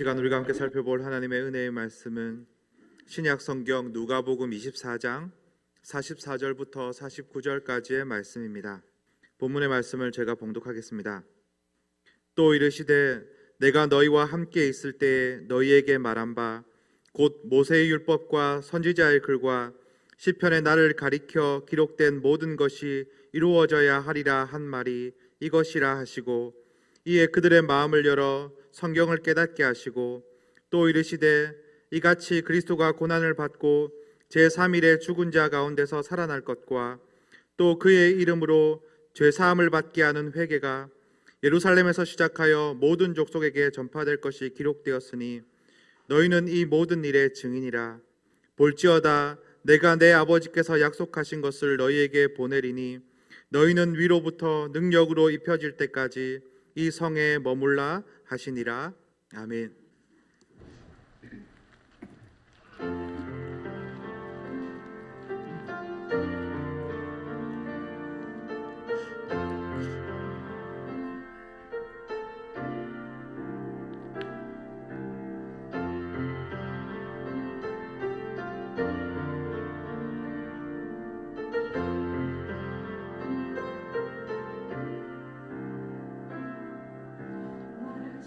시간 우리가 함께 살펴볼 하나님의 은혜의 말씀은 신약 성경 누가복음 24장 44절부터 49절까지의 말씀입니다. 본문의 말씀을 제가 봉독하겠습니다. 또 이르시되 내가 너희와 함께 있을 때에 너희에게 말한 바 곧 모세의 율법과 선지자의 글과 시편의 나를 가리켜 기록된 모든 것이 이루어져야 하리라 한 말이 이것이라 하시고, 이에 그들의 마음을 열어 성경을 깨닫게 하시고, 또 이르시되 이같이 그리스도가 고난을 받고 제3일에 죽은 자 가운데서 살아날 것과 또 그의 이름으로 죄사함을 받게 하는 회개가 예루살렘에서 시작하여 모든 족속에게 전파될 것이 기록되었으니 너희는 이 모든 일의 증인이라. 볼지어다 내가 내 아버지께서 약속하신 것을 너희에게 보내리니 너희는 위로부터 능력으로 입혀질 때까지 이 성에 머물라 하시니라. 아멘.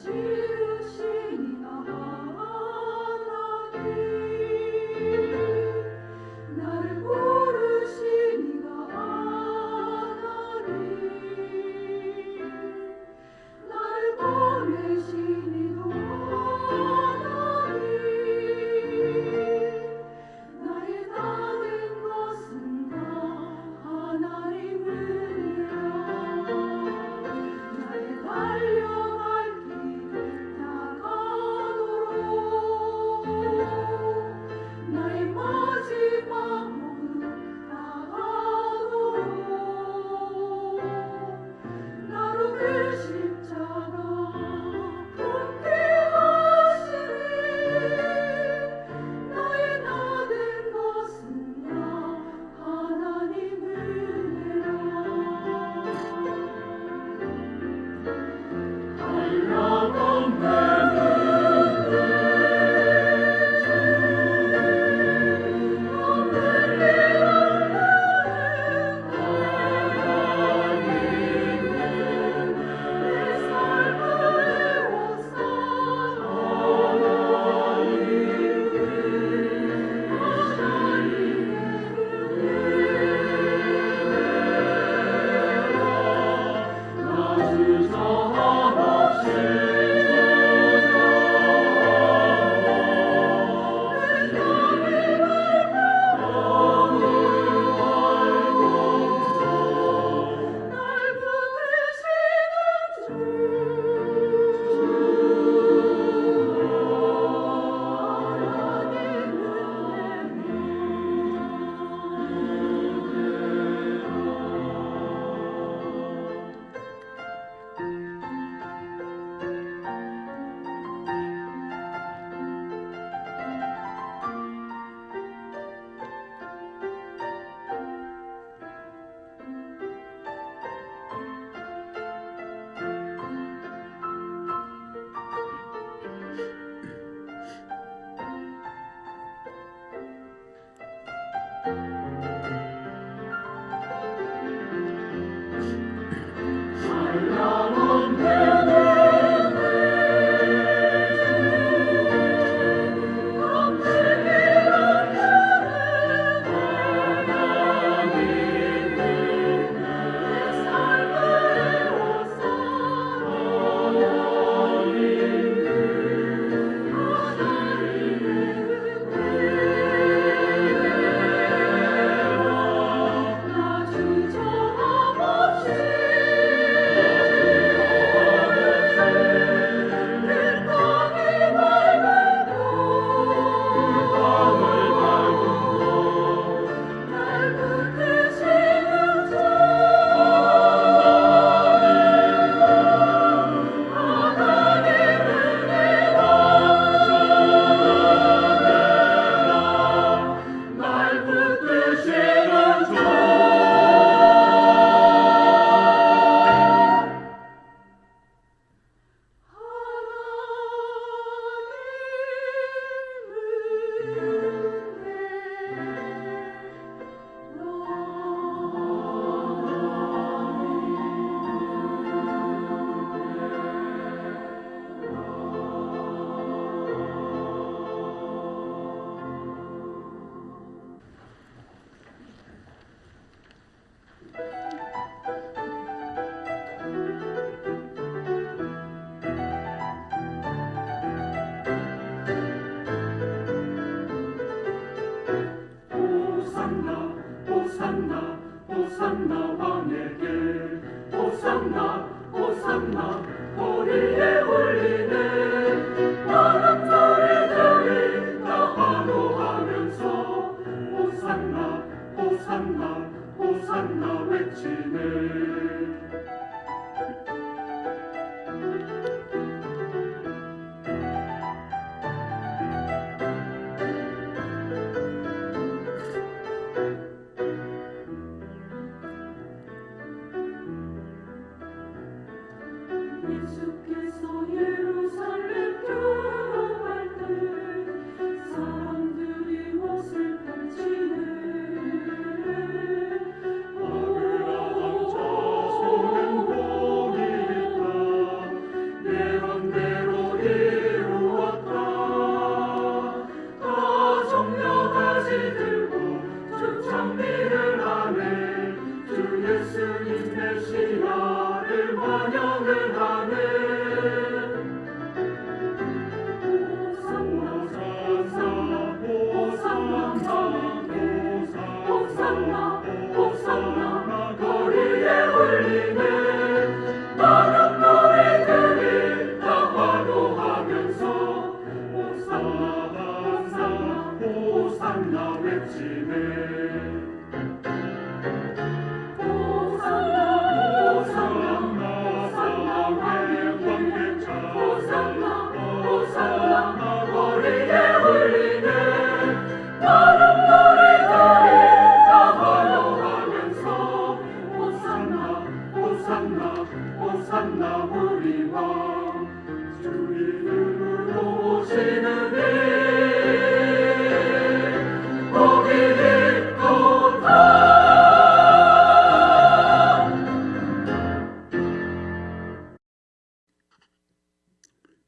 지으시니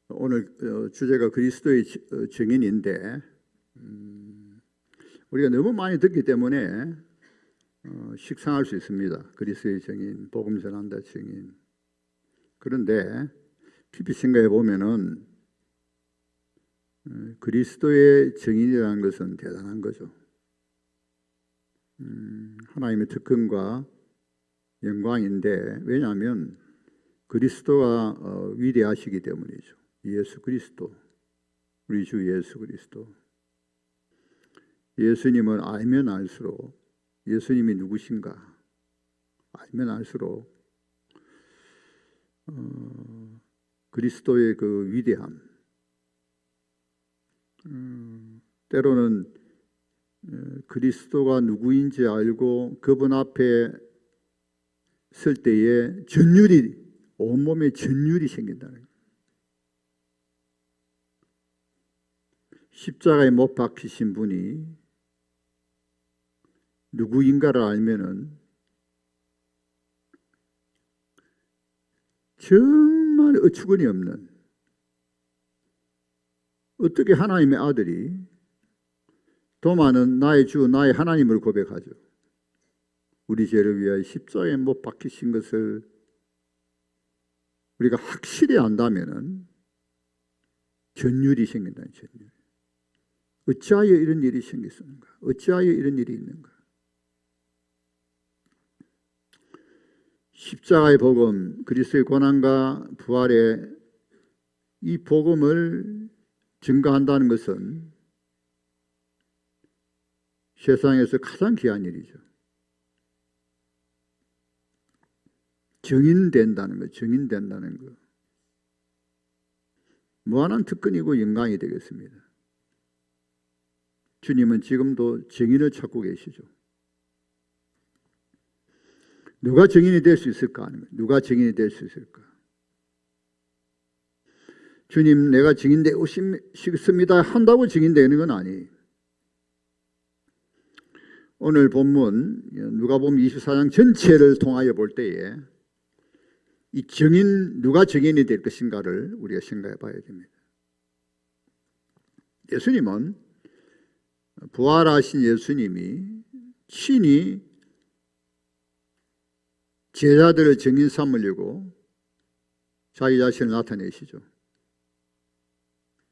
오늘 주제가 그리스도의 증인인데 우리가 너무 많이 듣기 때문에 식상할 수 있습니다. 그리스도의 증인, 복음 전한다 증인. 그런데 깊이 생각해 보면은 그리스도의 증인이라는 것은 대단한 거죠. 하나님의 특권과 영광인데, 왜냐하면 그리스도가 위대하시기 때문이죠. 예수 그리스도, 우리 주 예수 그리스도. 예수님을 알면 알수록, 예수님이 누구신가 알면 알수록 그리스도의 그 위대함, 때로는 그리스도가 누구인지 알고 그분 앞에 설 때에 전율이, 온몸에 전율이 생긴다는 거예요. 십자가에 못 박히신 분이 누구인가를 알면은 정말 어처구니 없는, 어떻게 하나님의 아들이 도마는 나의 주 나의 하나님을 고백하죠. 우리 죄를 위하여 십자가에 못 박히신 것을 우리가 확실히 안다면은 전율이 생긴다는, 전율. 어찌하여 이런 일이 생겼는가? 어찌하여 이런 일이 있는가? 십자가의 복음, 그리스도의 고난과 부활의 이 복음을 증거한다는 것은 세상에서 가장 귀한 일이죠. 증인된다는 것, 증인된다는 것. 무한한 특권이고 영광이 되겠습니다. 주님은 지금도 증인을 찾고 계시죠. 누가 증인이 될 수 있을까? 누가 증인이 될 수 있을까? 주님, 내가 증인되고 싶습니다 한다고 증인되는 건 아니에요. 오늘 본문 누가복음 24장 전체를 통하여 볼 때에 이 증인, 누가 증인이 될 것인가를 우리가 생각해 봐야 됩니다. 예수님은, 부활하신 예수님이 친히 제자들을 증인 삼으려고 자기 자신을 나타내시죠.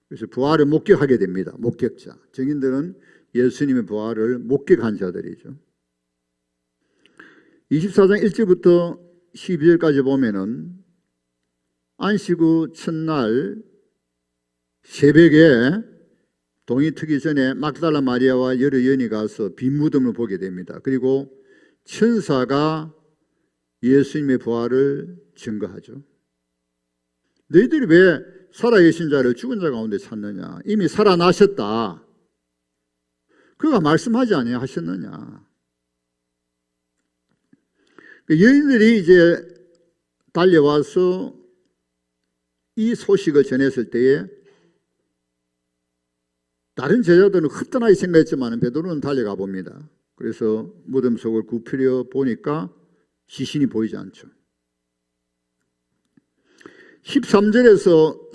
그래서 부활을 목격하게 됩니다. 목격자. 증인들은 예수님의 부활을 목격한 자들이죠. 24장 1절부터 12절까지 보면은 안식 후 첫날 새벽에 동이 트기 전에 막달라 마리아와 여러 여인이 가서 빈 무덤을 보게 됩니다. 그리고 천사가 예수님의 부활을 증거하죠. 너희들이 왜 살아계신 자를 죽은 자 가운데 찾느냐? 이미 살아나셨다. 그가 말씀하지 아니하셨느냐? 여인들이 이제 달려와서 이 소식을 전했을 때에 다른 제자들은 흡던하게 생각했지만 베드로는 달려가 봅니다. 그래서 무덤 속을 굽히려 보니까 시신이 보이지 않죠. 13절에서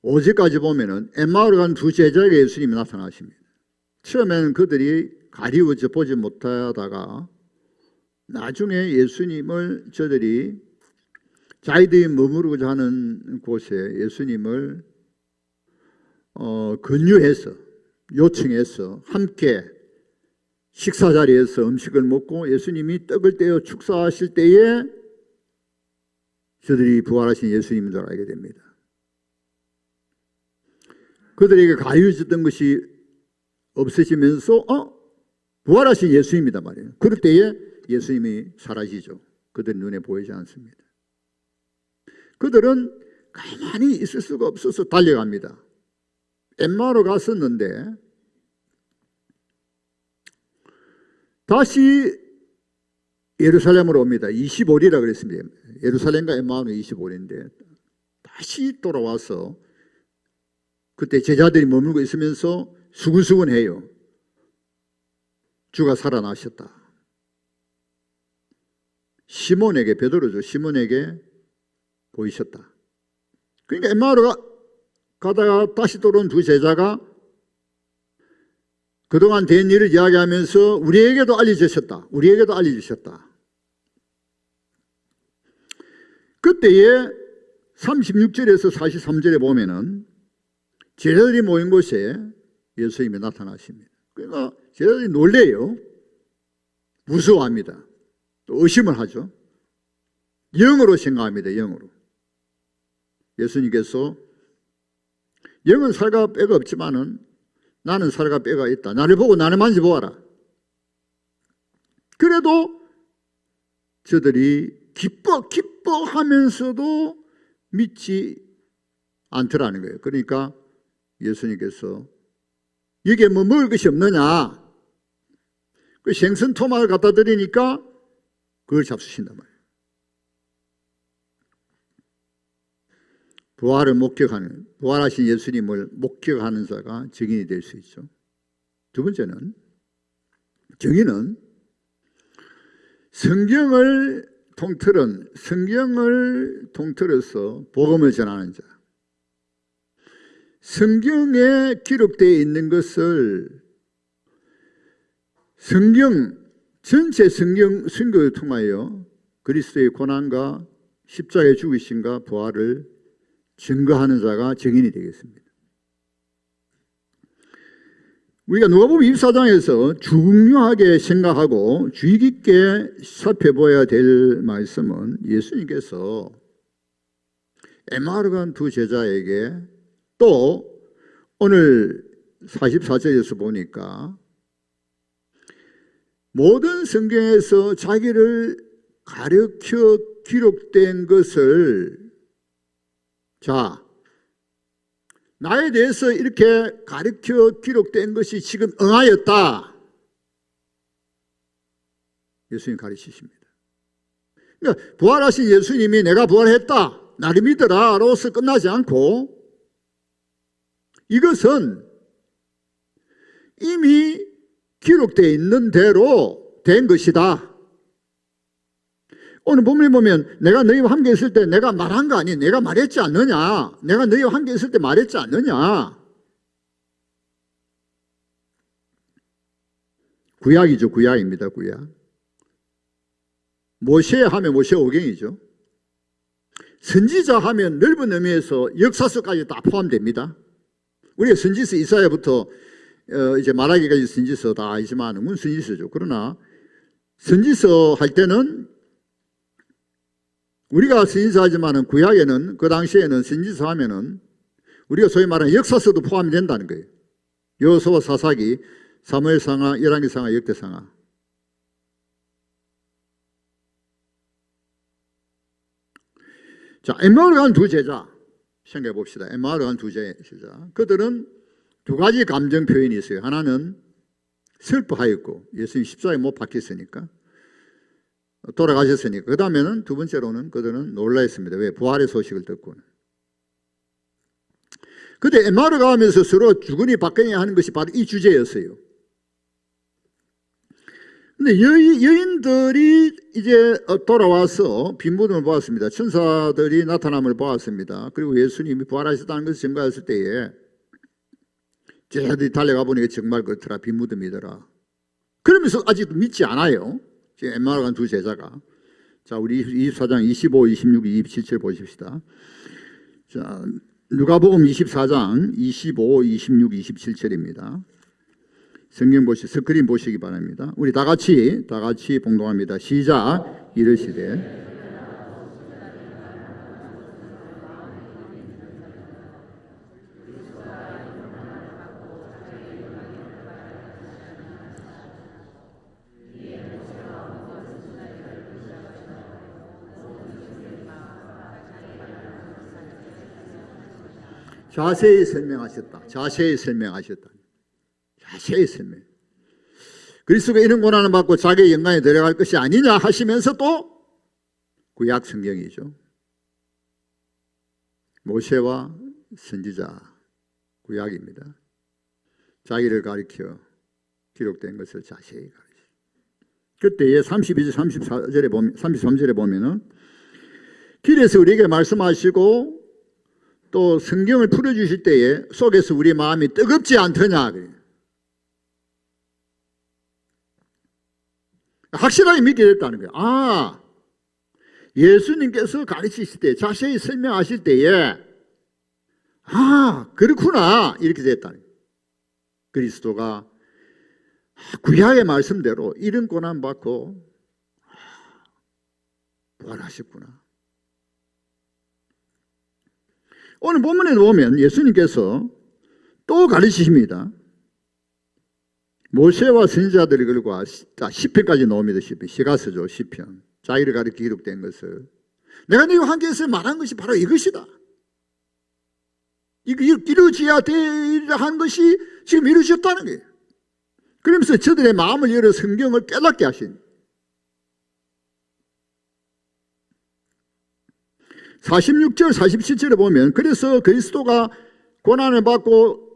35절까지 보면은 엠마오로 간 두 제자에게 예수님이 나타나십니다. 처음에는 그들이 가리워져 보지 못하다가 나중에 예수님을, 저들이 자기들이 머무르고자 하는 곳에 예수님을 권유해서, 요청해서 함께 식사 자리에서 음식을 먹고 예수님이 떡을 떼어 축사하실 때에 저들이 부활하신 예수님인 줄 알게 됩니다. 그들에게 가려졌던 것이 없어지면서 부활하신 예수님이다 말이에요. 그럴 때에 예수님이 사라지죠. 그들 눈에 보이지 않습니다. 그들은 가만히 있을 수가 없어서 달려갑니다. 엠마오로 갔었는데 다시 예루살렘으로 옵니다. 25리라 그랬습니다. 예루살렘과 엠마오는 25리인데 다시 돌아와서 그때 제자들이 머물고 있으면서 수근수근해요. 주가 살아나셨다. 시몬에게, 베드로죠. 시몬에게 보이셨다. 그러니까 엠마오로 가다가 다시 돌아온 두 제자가 그동안 된 일을 이야기하면서 우리에게도 알려주셨다. 우리에게도 알려주셨다. 그때에 36절에서 43절에 보면은 제자들이 모인 곳에 예수님이 나타나십니다. 그러니까 제자들이 놀래요. 무서워합니다. 또 의심을 하죠. 영으로 생각합니다. 영으로. 예수님께서 영은 살과 뼈가 없지만은 나는 살과 뼈가 있다. 나를 보고 나를 만져보아라. 그래도 저들이 기뻐하면서도 믿지 않더라는 거예요. 그러니까 예수님께서 여기에 뭐 먹을 것이 없느냐. 그 생선 토막을 갖다 드리니까 그걸 잡수신단 말이에요. 부활하신 예수님을 목격하는 자가 증인이 될 수 있죠. 두 번째는, 증인은 성경을 통틀어서 복음을 전하는 자. 성경에 기록되어 있는 것을 전체 성경 선교를 통하여 그리스도의 고난과 십자가의 죽으심과 부활을 증거하는 자가 증인이 되겠습니다. 우리가 누가복음 24장에서 중요하게 생각하고 주의 깊게 살펴봐야 될 말씀은 예수님께서 엠마오로 간 두 제자에게 또 오늘 44절에서 보니까 모든 성경에서 자기를 가르쳐 기록된 것을 나에 대해서 이렇게 가르쳐 기록된 것이 지금 응하였다. 예수님 가르치십니다. 그러니까 부활하신 예수님이 내가 부활했다, 나를 믿어라 로서 끝나지 않고 이것은 이미 기록되어 있는 대로 된 것이다. 오늘 본문에 보면 내가 너희와 함께 있을 때 내가 말한 거 아니, 내가 말했지 않느냐. 내가 너희와 함께 있을 때 말했지 않느냐. 구약이죠. 구약입니다. 구약. 모세 하면 모세오경이죠. 선지자 하면 넓은 의미에서 역사서까지 다 포함됩니다. 우리가 선지서 이사야부터 이제 말하기까지 선지서 다 알지만 그건 선지서죠. 그러나 선지서 할 때는 우리가 선지서 하지만은 구약에는 그 당시에는 선지서 하면은 우리가 소위 말하는 역사서도 포함이 된다는 거예요. 여호수아, 사사기, 사무엘상하, 열왕기상하, 역대상하. 자, 엠마오로 간 두 제자 생각해 봅시다. 엠마오로 간 두 제자. 그들은 두 가지 감정 표현이 있어요. 하나는 슬퍼하였고, 예수님 십자가에 못 박혔으니까, 돌아가셨으니까. 그 다음에는 두 번째로는 그들은 놀라했습니다. 왜? 부활의 소식을 듣고는. 근데 엠마오로 가면서 서로 주거니 받거니 하는 것이 바로 이 주제였어요. 근데 여인들이 이제 돌아와서 빈 무덤을 보았습니다. 천사들이 나타남을 보았습니다. 그리고 예수님이 부활하셨다는 것을 증거했을 때에 제자들이 달려가 보니까 정말 그렇더라. 빈 무덤이더라. 그러면서 아직도 믿지 않아요. 지금 엠마오로 간 두 제자가. 자, 우리 24장 25, 26, 27절 보십시다. 자, 누가복음 24장 25, 26, 27절입니다. 성경 스크린 보시기 바랍니다. 우리 다 같이 봉독합니다. 시작. 이르시되 자세히 설명하셨다. 자세히 설명. 그리스도가 이런 고난을 받고 자기의 영광에 들어갈 것이 아니냐 하시면서 또 구약 성경이죠. 모세와 선지자 구약입니다. 자기를 가리켜 기록된 것을 자세히 가르쳐. 그때에 32절 34절에 보면 33절에 보면은 길에서 우리에게 말씀하시고 또 성경을 풀어 주실 때에 속에서 우리 마음이 뜨겁지 않더냐. 확실하게 믿게 됐다는 거예요. 아, 예수님께서 가르치실 때 자세히 설명하실 때에 아, 그렇구나 이렇게 됐다는 거예요. 그리스도가 구약의 말씀대로 이런 고난 받고 부활하셨구나. 오늘 본문에 보면 예수님께서 또 가르치십니다. 모세와 선지자들이 그리고 시편까지 나옵니다. 시가서죠. 시편. 자기를 가리켜 기록된 것을 내가 너희와 함께해서 말한 것이 바로 이것이다. 이루어져야 되리라 한 것이 지금 이루어졌다는 거예요. 그러면서 저들의 마음을 열어 성경을 깨닫게 하신 46절 47절에 보면 그래서 그리스도가 고난을 받고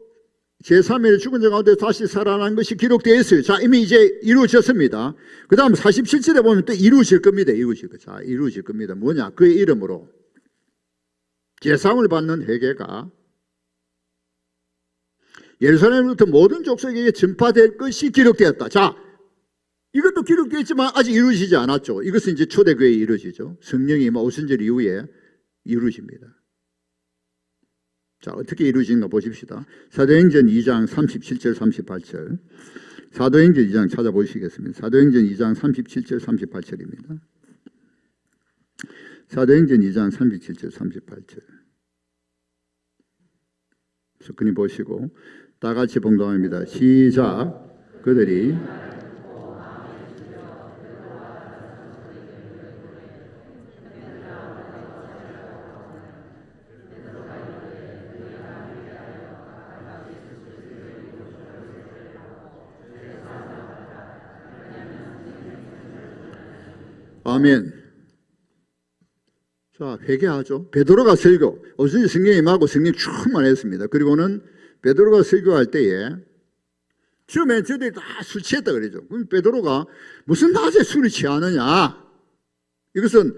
제3일 죽은 자 가운데 다시 살아난 것이 기록되어 있어요. 자, 이미 이제 이루어졌습니다. 그 다음 47절에 보면 또 이루어질 겁니다. 자, 이루어질 겁니다. 뭐냐? 그의 이름으로 제사함을 받는 회개가 예루살렘부터 모든 족속에게 전파될 것이 기록되었다. 자, 이것도 기록되었지만 아직 이루어지지 않았죠. 이것은 이제 초대교회에 이루어지죠. 성령이 오순절 이후에 이루어집니다. 자, 어떻게 이루어지는가 보십시다. 사도행전 2장 37절 38절. 사도행전 2장 찾아보시겠습니다. 사도행전 2장 37절 38절입니다. 사도행전 2장 37절 38절. 석근히 보시고 다 같이 봉독합니다. 시작. 그들이 아멘. 자, 회개하죠. 베드로가 설교. 어순이 성령이 임하고 성령 충만했습니다. 그리고는 베드로가 설교할 때에 처음에 저들이 다 술 취했다 그러죠. 그럼 베드로가 무슨 낮에 술을 취하느냐? 이것은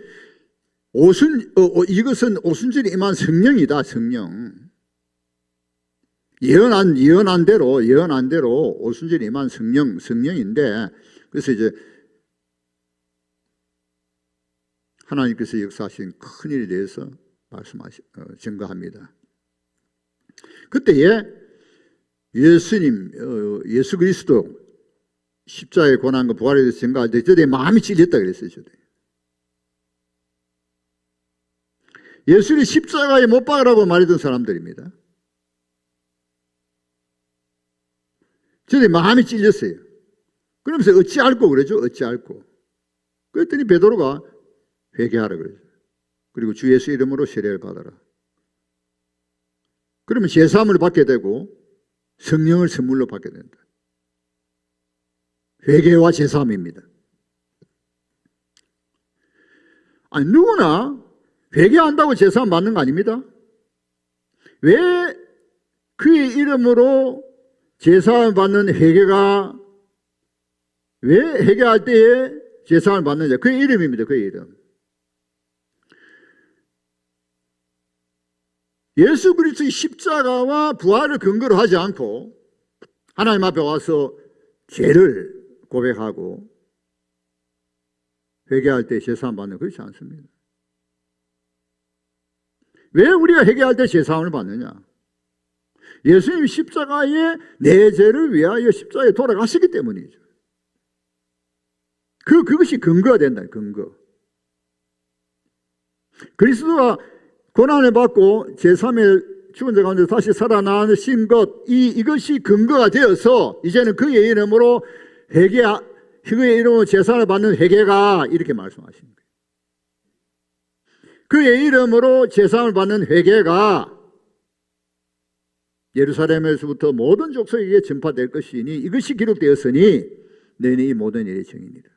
이것은 오순절에 임한 성령이다. 성령. 예언한 대로 오순절에 임한 성령인데 그래서 이제 하나님께서 역사하신 큰 일에 대해서 증거합니다. 그때에 예수 그리스도 십자가의 고난과 부활에 대해서 증거할 때 저들의 마음이 찔렸다 그랬어요. 예수를 십자가에 못 박으라고 말했던 사람들입니다. 저들의 마음이 찔렸어요. 그러면서 어찌할꼬 그러죠. 어찌할꼬. 그랬더니 베드로가 회개하라 그러죠. 그리고 주 예수 이름으로 세례를 받아라. 그러면 제사함을 받게 되고 성령을 선물로 받게 된다. 회개와 제사함입니다. 아니, 누구나 회개한다고 제사함 받는 거 아닙니다. 왜 그의 이름으로 제사함을 받는 회개가 왜 회개할 때에 제사함을 받느냐? 그의 이름입니다. 그의 이름. 예수 그리스도의 십자가와 부활을 근거로 하지 않고 하나님 앞에 와서 죄를 고백하고 회개할 때 제사함 받는 그렇지 않습니다. 왜 우리가 회개할 때 제사함을 받느냐? 예수님 십자가에 내 죄를 위하여 십자가에 돌아가시기 때문이죠. 그것이 근거가 된다. 근거. 그리스도가 고난을 받고 제3일 죽은 자 가운데 다시 살아나신 것, 이것이 근거가 되어서 이제는 그의 이름으로 그의 이름으로 제사를 받는 회개가 이렇게 말씀하시는 거예요. 그의 이름으로 제사를 받는 회개가 예루살렘에서부터 모든 족속에게 전파될 것이니 이것이 기록되었으니 너희는 이 모든 일의 증인이다.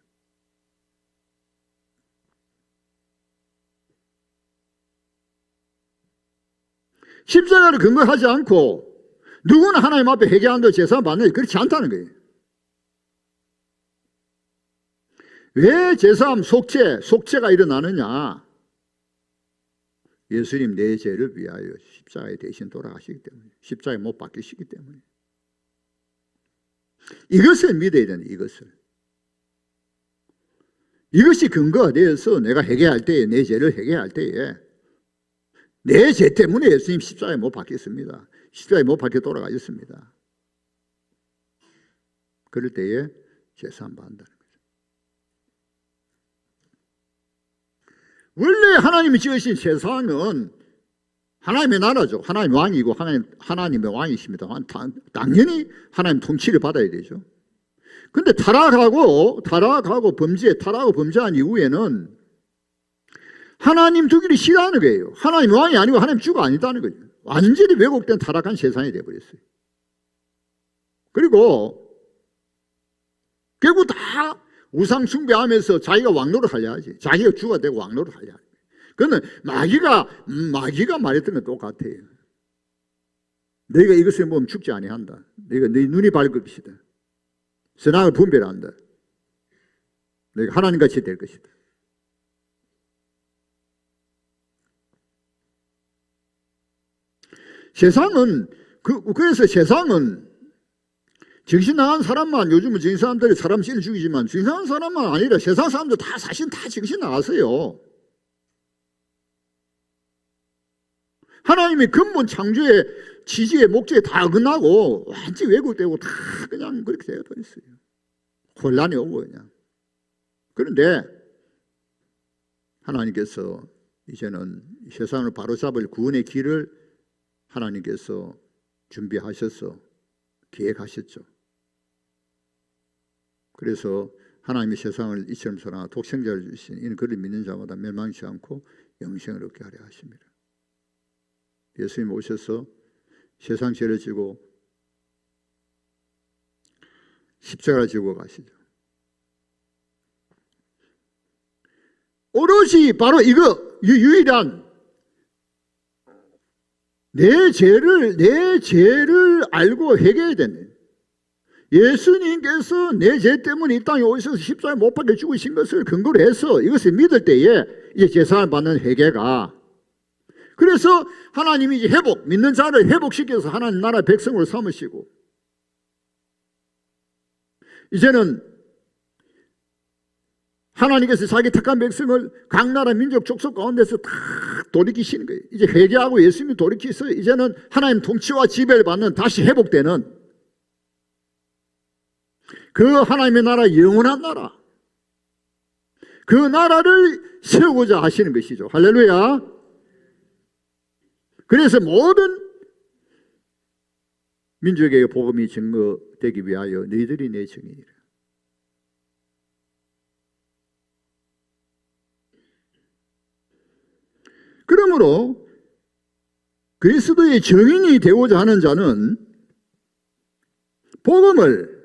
십자가를 근거하지 않고 누구나 하나님 앞에 회개한다고 제사 받는 게 그렇지 않다는 거예요. 왜 제사함 속죄가 일어나느냐? 예수님 내 죄를 위하여 십자가에 대신 돌아가시기 때문에, 십자가에 못 박히시기 때문에. 이것을 믿어야 되는, 이것이 근거가 되어서 내가 회개할 때에, 내 죄를 회개할 때에 내 죄 때문에 예수님 십자가에 못 박혔습니다. 십자가에 못 박혀 돌아가셨습니다. 그럴 때에 제사함 받는다는 거죠. 원래 하나님이 지으신 세상은 하나님의 나라죠. 하나님 왕이고 하나님의 왕이십니다. 당연히 하나님 통치를 받아야 되죠. 근데 타락하고 범죄한 이후에는 하나님 두기를 싫어하는 거예요. 하나님 왕이 아니고 하나님 주가 아니다는 거죠. 완전히 왜곡된 타락한 세상이 되어버렸어요. 그리고 결국 다 우상 숭배하면서 자기가 왕노를 하려 하지. 자기가 주가 되고 왕노를 하려 하지. 그거는 마귀가 말했던 건 똑같아요. 너희가 이것을 보면 죽지 아니한다. 너희가 네 눈이 밝을 것이다. 선악을 분별한다. 너희가 하나님같이 될 것이다. 그래서 세상은 정신 나간 사람만, 요즘은 정신 사람들이 사람 찔 죽이지만 정신 나간 사람만 아니라 세상 사람들 사실 다 정신 나갔어요. 하나님의 근본 창조의 지지의 목적에 다 어긋나고 완전히 왜곡되고 다 그냥 그렇게 되어버렸어요. 혼란이 오고 그냥. 그런데 하나님께서 이제는 세상을 바로잡을 구원의 길을 하나님께서 준비하셔서 계획하셨죠. 그래서 하나님이 세상을 이처럼 사랑하 독생자를 주신 이는 그를 믿는 자마다 멸망치 않고 영생을 얻게 하려 하십니다. 예수님 오셔서 세상 죄를 지고 십자가를 지고 가시죠. 오롯이 바로 이거 유일한 내 죄를 알고 회개해야 되네. 예수님께서 내 죄 때문에 이 땅에 오셔서 십자가에 못 박혀 죽으신 것을 근거로 해서 이것을 믿을 때에 이제 제사를 받는 회개가, 그래서 하나님이 이제 믿는 자를 회복시켜서 하나님 나라의 백성으로 삼으시고, 이제는 하나님께서 자기 택한 백성을 각 나라 민족 족속 가운데서 다 돌이키시는 거예요. 이제 회개하고 예수님이 돌이키서 이제는 하나님 통치와 지배를 받는, 다시 회복되는 그 하나님의 나라, 영원한 나라, 그 나라를 세우고자 하시는 것이죠. 할렐루야. 그래서 모든 민족에게 복음이 증거되기 위하여 너희들이 내 증인이라. 그러므로 그리스도의 증인이 되고자 하는 자는 복음을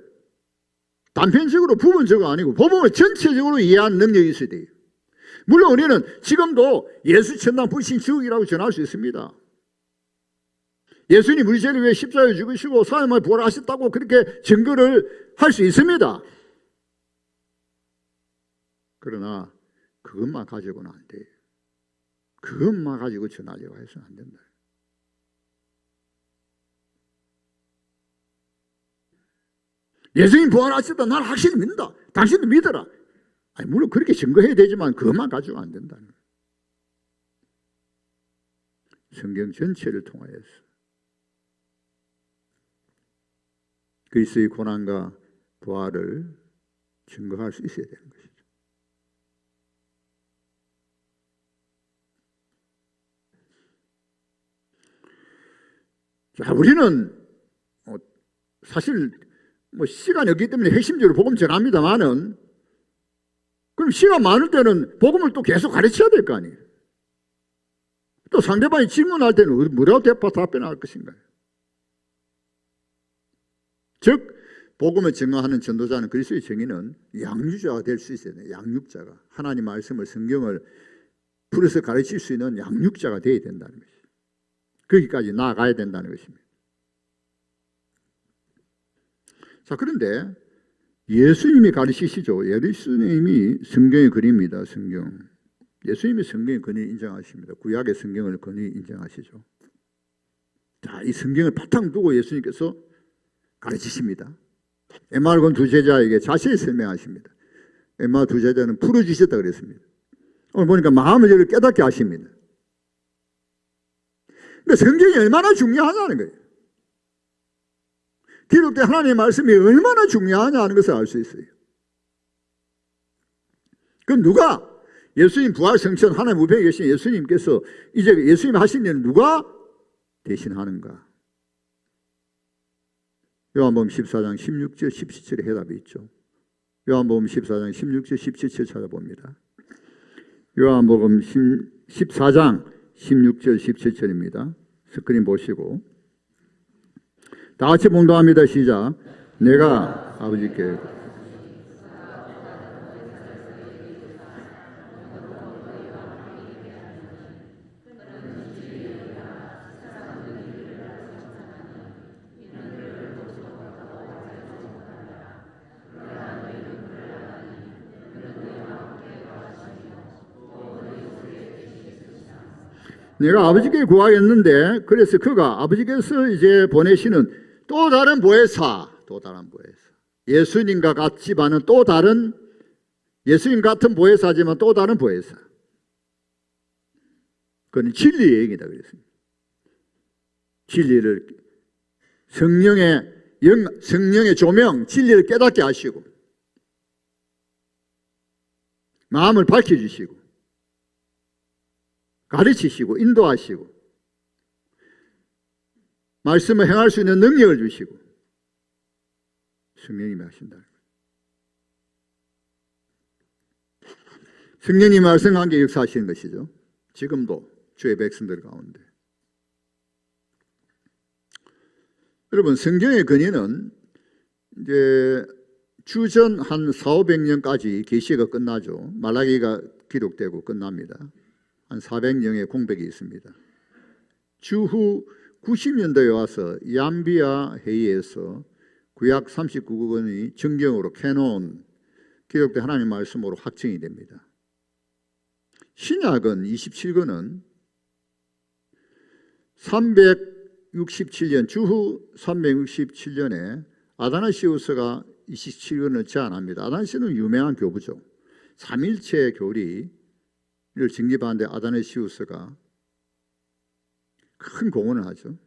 단편적으로 부분적으로 아니고 복음을 전체적으로 이해하는 능력이 있어야 돼요. 물론 우리는 지금도 예수 천당 불신 지옥이라고 전할 수 있습니다. 예수님 우리 죄를 위해 십자가에 죽으시고 사흘 부활하셨다고 그렇게 증거를 할 수 있습니다. 그러나 그것만 가지고는 안 돼요. 그것만 가지고 전하려고 해서는 안 된다. 예수님 부활하셨다. 나는 확실히 믿는다. 당신도 믿어라. 아니, 물론 그렇게 증거해야 되지만 그것만 가지고 안 된다는 거예요. 성경 전체를 통하여서 그리스도의 고난과 부활을 증거할 수 있어야 되는 것이죠. 자, 우리는 사실 시간이 없기 때문에 핵심적으로 복음 전합니다만은, 그럼 시간 많을 때는 복음을 또 계속 가르쳐야 될 거 아니에요. 또 상대방이 질문할 때는 뭐라고 답변할 것인가요? 즉 복음을 증거하는 전도자는, 그리스도의 증인은 양육자가 될 수 있어야 돼요. 양육자가 하나님 말씀을, 성경을 풀어서 가르칠 수 있는 양육자가 되어야 된다는 것이죠. 거기까지 나아가야 된다는 것입니다. 자, 그런데 예수님이 가르치시죠. 예수님이 성경의 근위입니다. 성경. 예수님이 성경의 근위 인정하십니다. 구약의 성경을 근위 인정하시죠. 자, 이 성경을 바탕 두고 예수님께서 가르치십니다. 엠마오의 두 제자에게 자세히 설명하십니다. 엠마오 두 제자는 풀어주셨다 그랬습니다. 오늘 보니까 마음을 열어 깨닫게 하십니다. 그러니까 성경이 얼마나 중요하냐는 거예요. 기록된 하나님의 말씀이 얼마나 중요하냐는 것을 알 수 있어요. 그럼 누가 예수님 부활 성천 하나님 우편에 계신 예수님께서 이제 예수님 하신 일은 누가 대신하는가? 요한복음 14장 16절 17절에 해답이 있죠. 요한복음 14장 16절 17절 찾아봅니다. 요한복음 14장 16절 17절입니다. 스크린 보시고 다 같이 봉독합니다. 시작. 내가 아버지께 내가 아버지께 구하였는데 그래서 그가 아버지께서 이제 보내시는 또 다른 보혜사, 예수님과 같지만은 또 다른 예수님 같은 보혜사지만 또 다른 보혜사. 그건 진리의 얘기다 그랬습니다. 진리를 성령의 조명, 진리를 깨닫게 하시고 마음을 밝혀주시고 가르치시고 인도하시고 말씀을 행할 수 있는 능력을 주시고 성령님이 하신다. 성령님이 말씀과 함께 역사하시는 것이죠. 지금도 주의 백성들 가운데. 여러분, 성경의 근위는 이제 주전 한 400~500년까지 계시가 끝나죠. 말라기가 기록되고 끝납니다. 한 400년의 공백이 있습니다. 주후 90년대에 와서 얌비아 회의에서 구약 39권이 정경으로 캐논 기록된 하나님 말씀으로 확정이 됩니다. 신약은 27권은 367년 주후 367년에 아다나시우스가 27권을 제안합니다. 아다나시우스는 유명한 교부죠. 삼일체 교리를 정립하는데 아다나시우스가 큰 공헌을 하죠.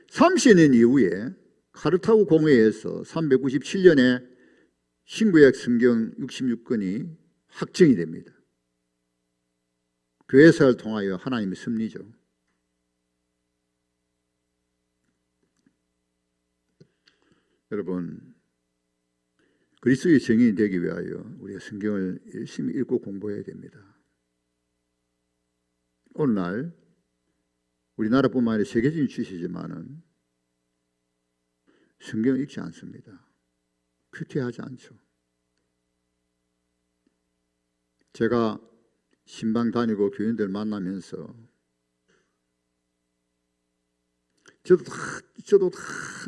30년 이후에 카르타고 공회에서 397년에 신구약 성경 66권이 확정이 됩니다. 교회사를 통하여 하나님의 섭리죠. 여러분, 그리스도의 증인이 되기 위하여 우리가 성경을 열심히 읽고 공부해야 됩니다. 오늘날 우리나라뿐만 아니라 세계적인 추세지만은 성경을 읽지 않습니다. 큐티하지 않죠. 제가 신방 다니고 교인들 만나면서 저도 다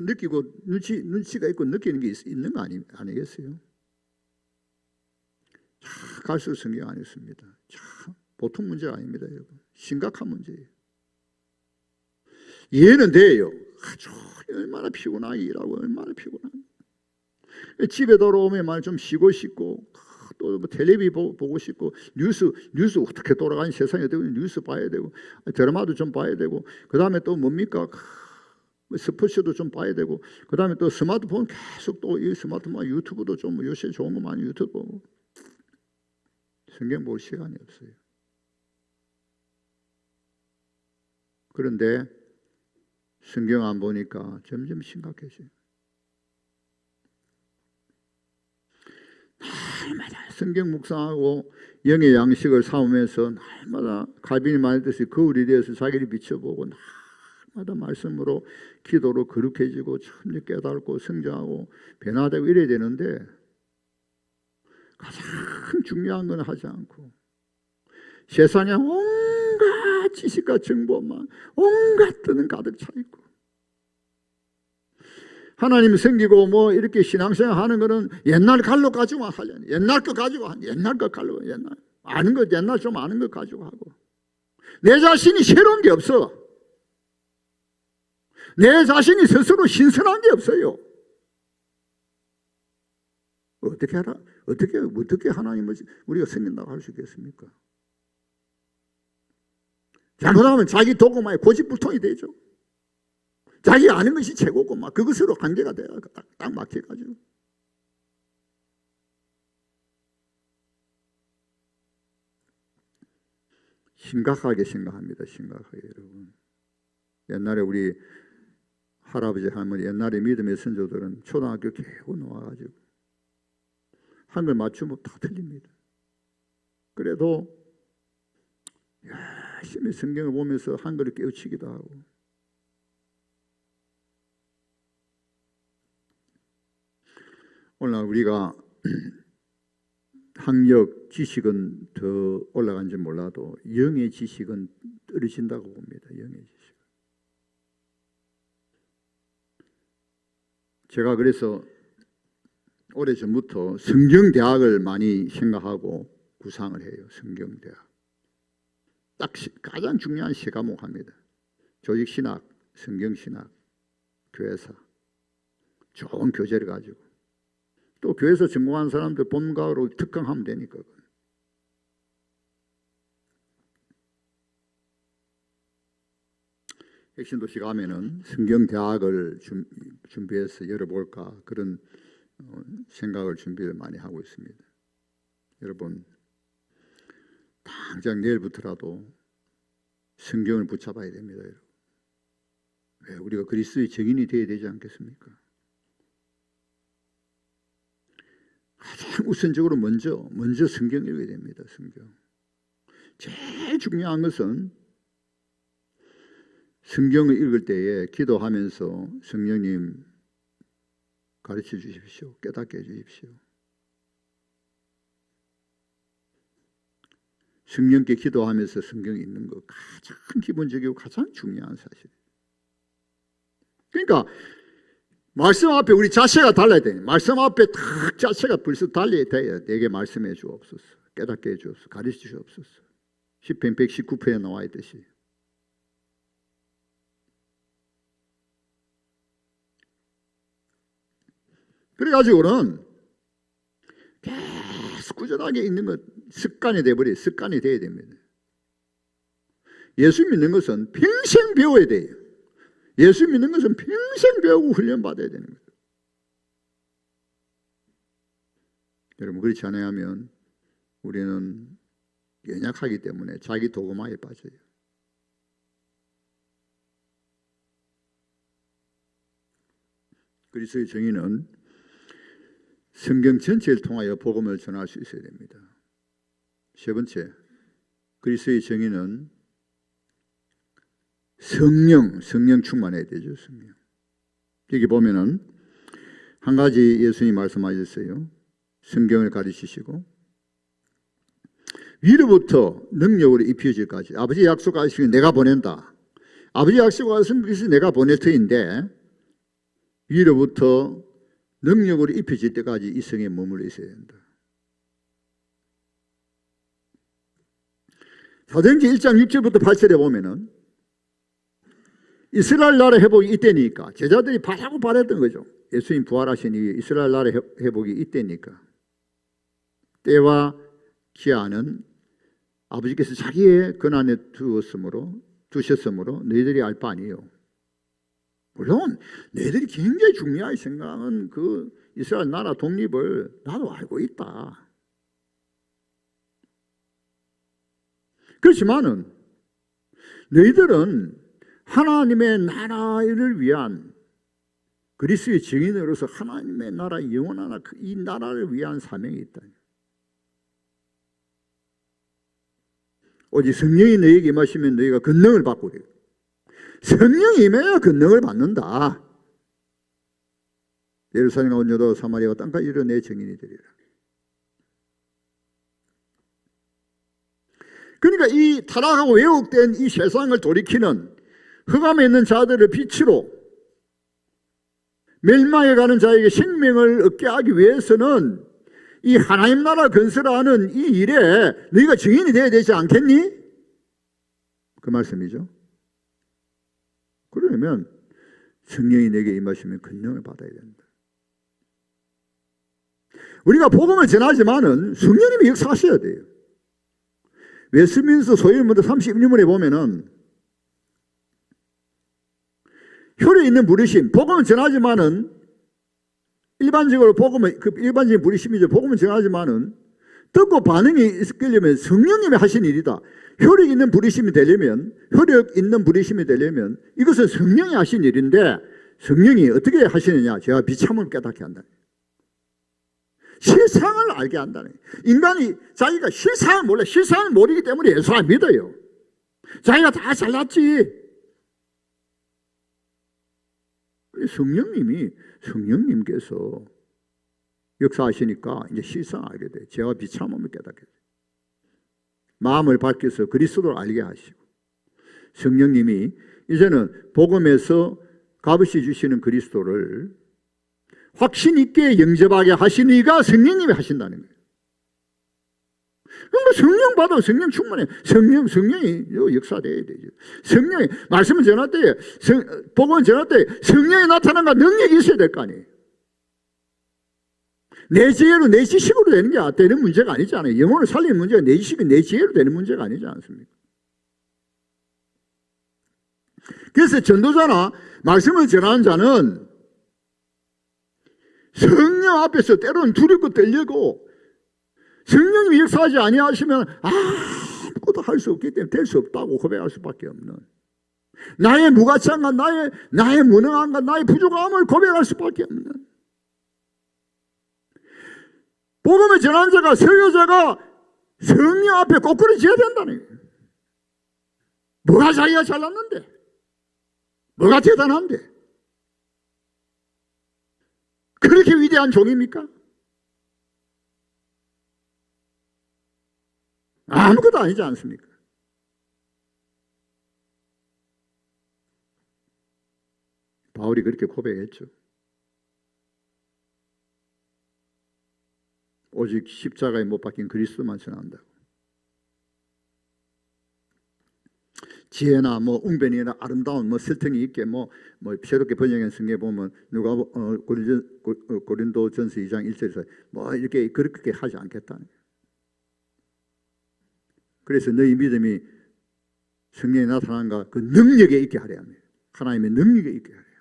느끼고 눈치가 있고 느끼는 게 있는 거 아니겠어요? 갈수록 성경 안 읽습니다. 보통 문제가 아닙니다, 여러분. 심각한 문제예요. 이해는 돼요. 얼마나 피곤하게 일하고 얼마나 피곤하게. 집에 돌아오면 말 좀 쉬고 싶고 또 뭐 텔레비 보고 싶고 뉴스 어떻게 돌아가는 세상이 되고 뉴스 봐야 되고 드라마도 좀 봐야 되고 그 다음에 또 뭡니까 스포츠도 좀 봐야 되고 그 다음에 또 스마트폰 계속 또 이 스마트폰 유튜브도 좀 요새 좋은 거 많이 유튜브 보고 성경 볼 시간이 없어요. 그런데 성경 안 보니까 점점 심각해져요. 날마다 성경 묵상하고 영의 양식을 삼으면서 날마다 갈빈이 말했듯이 거울이 되어서 자기를 비춰보고 날마다 말씀으로 기도로 거룩해지고 참 깨닫고 성장하고 변화되고 이래야 되는데 가장 중요한 건 하지 않고 세상에 온갖 지식과 정보만 온갖 뜻은 가득 차 있고, 하나님 섬기고 뭐 이렇게 신앙생활 하는 거는 옛날 갈로 가지고 하려니, 옛날 거 가지고 옛날 거 갈로, 옛날 아는 것, 옛날 좀 아는 것 가지고 하고, 내 자신이 새로운 게 없어. 내 자신이 스스로 신선한 게 없어요. 어떻게 하나님을 우리가 섬긴다고 할 수 있겠습니까? 잘못하면 자기 도구만에 고집불통이 되죠. 자기 아는 것이 최고고 막 그것으로 관계가 돼요. 딱 막혀가지고. 심각하게 생각합니다. 심각하게 여러분. 옛날에 우리 할아버지 할머니, 옛날에 믿음의 선조들은 초등학교 겨우 나와가지고 한글 맞추면 다 틀립니다. 그래도 열심히 성경을 보면서 한글을 깨우치기도 하고, 오늘 우리가 학력 지식은 더 올라간지 몰라도 영의 지식은 떨어진다고 봅니다. 영의 지식. 제가 그래서 오래전부터 성경대학을 많이 생각하고 구상을 해요. 성경대학. 딱 가장 중요한 세 과목 합니다. 조직신학, 성경신학, 교회사. 좋은 교재를 가지고. 또 교회에서 전공한 사람들 본과로 특강하면 되니까. 핵심도시 가면은 성경대학을 준비해서 열어볼까, 그런 생각을 준비를 많이 하고 있습니다. 여러분, 당장 내일부터라도 성경을 붙잡아야 됩니다. 여러분. 왜? 우리가 그리스도의 증인이 되어야 되지 않겠습니까? 가장 우선적으로 먼저 성경 읽어야 됩니다. 성경. 제일 중요한 것은 성경을 읽을 때에 기도하면서 성령님 가르쳐 주십시오. 깨닫게 해 주십시오. 성령께 기도하면서 성경 읽는 것 가장 기본적이고 가장 중요한 사실이에요. 그러니까 말씀 앞에 우리 자세가 달라야 돼요. 말씀 앞에 딱 자세가 벌써 달려야 돼요. 내게 말씀해 주옵소서. 깨닫게 해 주옵소서. 가르쳐 주옵소서. 시편 119편에 나와 있듯이. 그래가지고는 계속 꾸준하게 읽는 것 습관이 돼버려요. 습관이 돼야 됩니다. 예수 믿는 것은 평생 배워야 돼요. 예수 믿는 것은 평생 배우고 훈련받아야 되는 거예요. 여러분, 그렇지 않으면 우리는 연약하기 때문에 자기 도구마에 빠져요. 그리스도의 정의는 성경 전체를 통하여 복음을 전할 수 있어야 됩니다. 세 번째, 그리스도의 정의는 성령 충만해야 되죠. 성령. 여기 보면은 한 가지 예수님이 말씀하셨어요. 성경을 가르치시고 위로부터 능력으로 입혀질까지. 아버지 약속하시기 내가 보낸다. 아버지 약속하신 것이 내가 보낼 터인데 위로부터 능력으로 입혀질 때까지 이 성에 머물러 있어야 된다. 사도행전 1장 6절부터 8절에 보면은 이스라엘 나라 회복이 이때니까 제자들이 바라고 바랬던 거죠. 예수님 부활하신 이후에 이스라엘 나라 회복이 이때니까 때와 기한은 아버지께서 자기의 권한에 두셨으므로 너희들이 알 바 아니에요. 물론 너희들이 굉장히 중요하게 생각하는 그 이스라엘 나라 독립을 나도 알고 있다. 그렇지만은 너희들은 하나님의 나라를 위한 그리스도의 증인으로서 하나님의 나라 영원한 이 나라를 위한 사명이 있다. 오직 성령이 너희에게 임하시면 너희가 권능을 받고 그래요. 성령이 임해야 권능을 받는다. 예루살렘과 온 유다 사마리아와 땅까지 이르러 내 증인이 되리라. 그러니까 이 타락하고 왜곡된 이 세상을 돌이키는 흑암에 있는 자들을 빛으로 멸망해 가는 자에게 생명을 얻게 하기 위해서는 이 하나님 나라 건설하는 이 일에 너희가 증인이 되어야 되지 않겠니? 그 말씀이죠. 그러면 성령이 내게 임하시면 권능을 받아야 된다. 우리가 복음을 전하지만은 성령님이 역사하셔야 돼요. 웨스트민스터 소위문서 31문에 보면은 혈에 있는 부르심, 복음을 전하지만은 일반적으로 일반적인 부르심이죠. 복음을 전하지만은 듣고 반응이 있으려면 성령님이 하신 일이다. 효력 있는 부르심이 되려면 이것은 성령이 하신 일인데 성령이 어떻게 하시느냐? 제가 비참을 깨닫게 한다. 실상을 알게 한다는 거예요. 인간이 자기가 실상을 몰라. 실상을 모르기 때문에 예수 안 믿어요. 자기가 다 잘났지. 성령님께서 역사하시니까 이제 실상을 알게 돼. 제가 비참함을 깨닫게 돼. 마음을 밝혀서 그리스도를 알게 하시고 성령님이 이제는 복음에서 값없이 주시는 그리스도를 확신 있게 영접하게 하시는 이가 성령님이 하신다는 거예요. 그러니까 성령 받아 성령 충만해. 성령이 역사돼야 되죠. 성령이 말씀을 전할 때, 복음을 전할 때 성령이 나타난가 능력이 있어야 될 거 아니에요. 내 지혜로 내 지식으로 되는 문제가 아니잖아요. 영혼을 살리는 문제가 내 지식이 내 지혜로 되는 문제가 아니지 않습니까? 그래서 전도자나 말씀을 전하는 자는 성령 앞에서 때로는 두렵고 떨리고 성령님이 역사하지 아니하시면 아무것도 할 수 없기 때문에 될 수 없다고 고백할 수밖에 없는, 나의 무가치함과 나의 무능함과 나의 부족함을 고백할 수밖에 없는, 복음을 전하는 자가, 설교자가 성령 앞에 꼬꾸라져야 된다는 거예요. 뭐가 자기가 잘났는데, 뭐가 대단한데, 그렇게 위대한 종입니까? 아무것도 아니지 않습니까? 바울이 그렇게 고백했죠. 오직 십자가에 못 박힌 그리스도만 전한다고. 지혜나 웅변이나 아름다운 설득이 있게 새롭게 번역한 성경에 보면 누가 고린도전서 2장 1절에서 이렇게 그렇게 하지 않겠다는 거예요. 그래서 너희 믿음이 성령에 나타난가 그 능력에 있게 하려 합니다. 하나님의 능력에 있게 하려 합니다.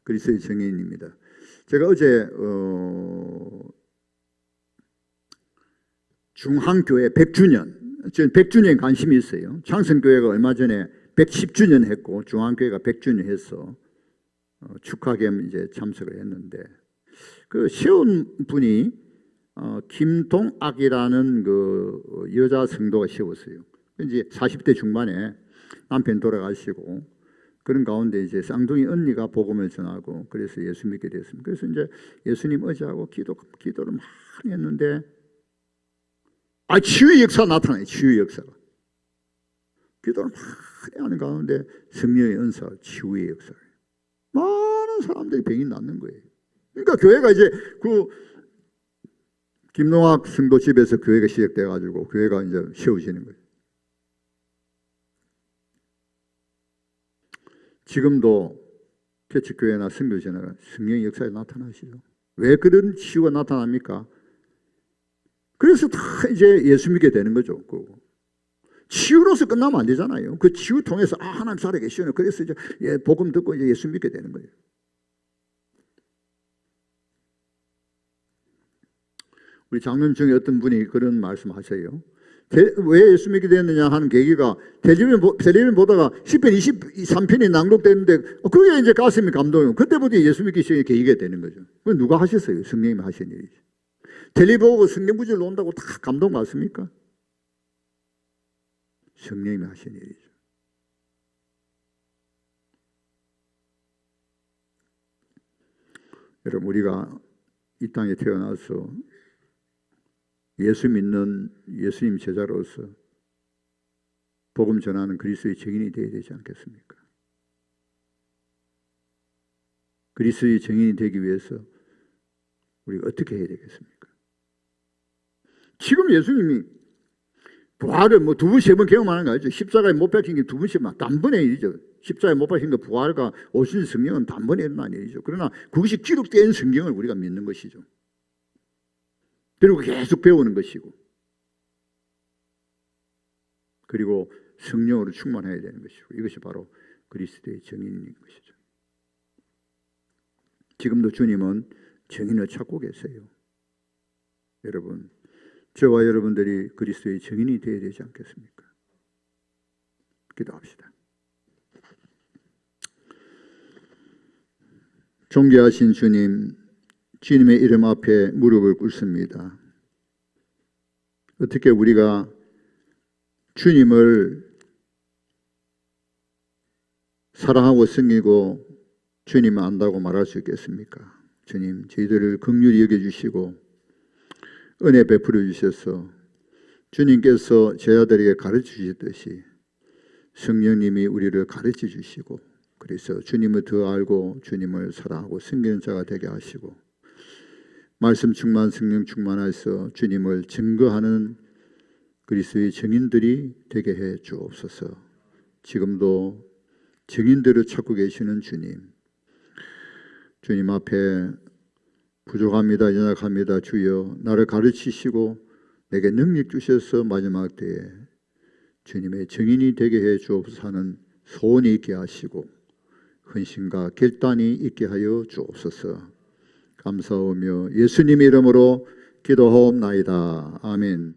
그리스도의 정인입니다. 제가 어제 중앙교회 100주년, 저는 100주년에 관심이 있어요. 창성교회가 얼마 전에 110주년 했고 중앙교회가 100주년 해서 축하 겸 이제 참석을 했는데, 그 세운 분이 김동악이라는 그 여자 성도가 세웠어요. 이제 40대 중반에 남편 돌아가시고 그런 가운데 이제 쌍둥이 언니가 복음을 전하고 그래서 예수 믿게 됐습니다. 그래서 이제 예수님 의지하고 기도를 많이 했는데 치유의 역사가 나타나요. 치유의 역사가. 기도를 많이 하는 가운데 성령의 은사, 치유의 역사를. 많은 사람들이 병이 낫는 거예요. 그러니까 교회가 이제 김동학 성도 집에서 교회가 시작돼 가지고 교회가 이제 세워지는 거예요. 지금도 개척교회나 선교제나 성령의 역사에 나타나시죠. 왜 그런 치유가 나타납니까? 그래서 다 이제 예수 믿게 되는 거죠. 치유로서 끝나면 안 되잖아요. 그 치유 통해서 하나님 살아계시네. 그래서 이제 복음 듣고 이제 예수 믿게 되는 거예요. 우리 장로님 중에 어떤 분이 그런 말씀하셔요. 왜 예수 믿게 됐느냐 하는 계기가 텔레비전 보다가 10편 23편이 낭독됐는데 그게 이제 가슴이 감동이고 그때부터 예수 믿기 시작한 계기가 되는 거죠. 그건 누가 하셨어요? 성령님이 하신 일이죠. 텔레비전 보고 성경 구절 논다고 다 감동받습니까? 성령님이 하신 일이죠. 여러분, 우리가 이 땅에 태어나서 예수 믿는 예수님 제자로서 복음 전하는 그리스도의 증인이 되어야 되지 않겠습니까? 그리스도의 증인이 되기 위해서 우리가 어떻게 해야 되겠습니까? 지금 예수님이 부활을 뭐 두 번, 세 번 경험하는 거 알죠? 십자가에 못 박힌 게 두 번씩 막 단번에 일이죠. 십자가에 못 박힌 거 부활과 오신 성령은 단번에 일어나는 일이죠. 그러나 그것이 기록된 성경을 우리가 믿는 것이죠. 그리고 계속 배우는 것이고, 그리고 성령으로 충만해야 되는 것이고, 이것이 바로 그리스도의 증인인 것이죠. 지금도 주님은 증인을 찾고 계세요. 여러분, 저와 여러분들이 그리스도의 증인이 되어야 되지 않겠습니까? 기도합시다. 존귀하신 주님, 주님의 이름 앞에 무릎을 꿇습니다. 어떻게 우리가 주님을 사랑하고 섬기고 주님을 안다고 말할 수 있겠습니까? 주님, 저희들을 긍휼히 여겨주시고 은혜 베풀어 주셔서 주님께서 제자들에게 가르쳐 주셨듯이 성령님이 우리를 가르쳐 주시고, 그래서 주님을 더 알고 주님을 사랑하고 섬기는 자가 되게 하시고, 말씀 충만 성령 충만해서 주님을 증거하는 그리스도의 증인들이 되게 해 주옵소서. 지금도 증인들을 찾고 계시는 주님, 주님 앞에 부족합니다, 연약합니다. 주여 나를 가르치시고 내게 능력 주셔서 마지막 때에 주님의 증인이 되게 해 주옵소서 하는 소원이 있게 하시고 헌신과 결단이 있게 하여 주옵소서. 감사하며 예수님의 이름으로 기도하옵나이다. 아멘.